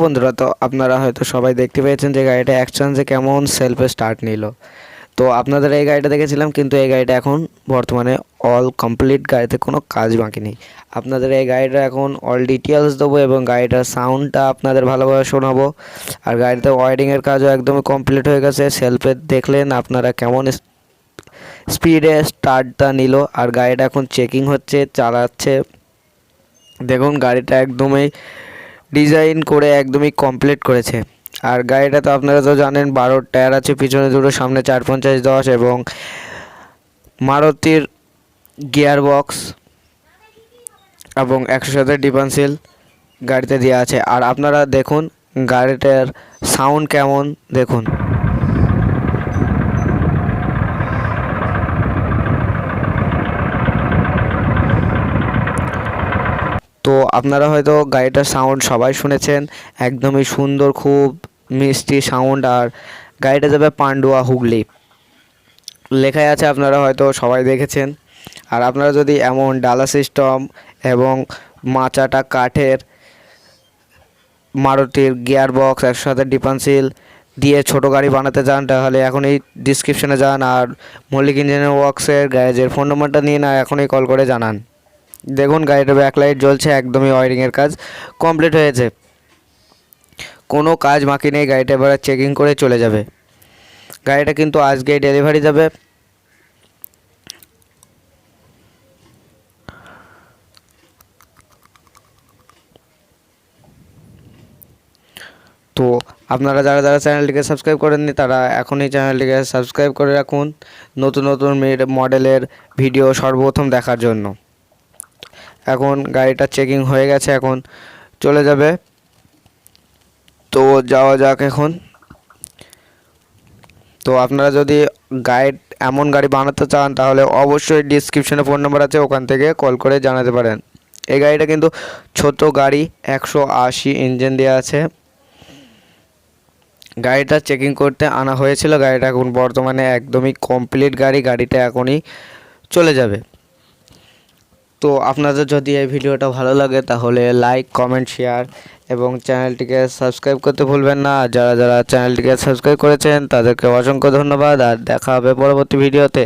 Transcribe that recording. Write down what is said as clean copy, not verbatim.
বন্ধুরা, তো আপনারা হয়তো সবাই দেখতে পেয়েছেন যে গাড়িটা এক চান্সে কেমন সেলফে স্টার্ট নিল। তো আপনাদের এই গাড়িটা দেখেছিলাম, কিন্তু এই গাড়িটা এখন বর্তমানে অল কমপ্লিট, গাড়িতে কোনো কাজ বাকি নেই। আপনাদের এই গাড়িটা এখন অল ডিটেলস দেবো এবং গাড়িটার সাউন্ডটা আপনাদের ভালোভাবে শোনাবো। আর গাড়িতে ওয়ারিংয়ের কাজও একদমই কমপ্লিট হয়ে গেছে। সেলফে দেখলেন আপনারা কেমন স্পিডে স্টার্টটা নিল। আর গাড়িটা এখন চেকিং হচ্ছে, চালাচ্ছে। দেখুন গাড়িটা একদমই ডিজাইন করে একদমই কমপ্লিট করেছে। আর গাড়িটা তো আপনারা তো জানেন 12 টায়ার আছে, পিছনে দুটো, সামনে 450-10 এবং মারুতির গিয়ার বক্স এবং 100 ডিফারেন্সিয়াল গাড়িতে দেওয়া আছে। আর আপনারা দেখুন গাড়িটার সাউন্ড কেমন, দেখুন। তো আপনারা হয়তো গাড়িটার সাউন্ড সবাই শুনেছেন, একদমই সুন্দর, খুব মিষ্টি সাউন্ড। আর গাড়িটা যাবে পান্ডুয়া, হুগলি লেখাই আছে, আপনারা হয়তো সবাই দেখেছেন। আর আপনারা যদি এমন ডালা সিস্টেম এবং মাচাটা কাঠের মারুতির গিয়ার বক্স 100 ডিফারেন্সিয়াল দিয়ে ছোটো গাড়ি বানাতে চান, তাহলে এখনই ডিসক্রিপশনে যান আর মল্লিক ইঞ্জিনিয়ার ওয়ার্কসের গ্যারেজের ফোন নম্বরটা নিয়ে না এখনই কল করে জানান। দেখুন গাড়িটা ব্যাকলাইট জ্বলছে, একদমই ওয়ারিংয়ের কাজ কমপ্লিট হয়েছে, কোনো কাজ বাকি নেই। গাড়িটা এবার চেকিং করে চলে যাবে। গাড়িটা কিন্তু আজকেই ডেলিভারি যাবে। তো আপনারা যারা যারা চ্যানেলটিকে সাবস্ক্রাইব করেননি তারা এখনই চ্যানেলটিকে সাবস্ক্রাইব করে রাখুন নতুন নতুন মডেলের ভিডিও সর্বপ্রথম দেখার জন্য। এখন গাড়িটা চেকিং হয়ে গেছে, এখন চলে যাবে। তো যাওয়া যাক এখন। তো আপনারা যদি গাইড এমন গাড়ি বানাতে চান তাহলে অবশ্যই ডিসক্রিপশনে ফোন নাম্বার আছে, ওখান থেকে কল করে জানাতে পারেন। এই গাড়িটা কিন্তু ছোট গাড়ি, 180 ইঞ্জিন দেওয়া আছে। গাড়িটা চেকিং করতে আনা হয়েছিল, গাড়িটা এখন বর্তমানে একদমই কমপ্লিট গাড়ি, গাড়িটা এখনই চলে যাবে। তো আপনাদের যদি এই ভিডিওটা ভালো লাগে তাহলে লাইক, কমেন্ট, শেয়ার এবং চ্যানেলটিকে সাবস্ক্রাইব করতে ভুলবেন না। যারা যারা চ্যানেলটিকে সাবস্ক্রাইব করেছেন তাদেরকে অসংখ্য ধন্যবাদ। আর দেখা হবে পরবর্তী ভিডিওতে।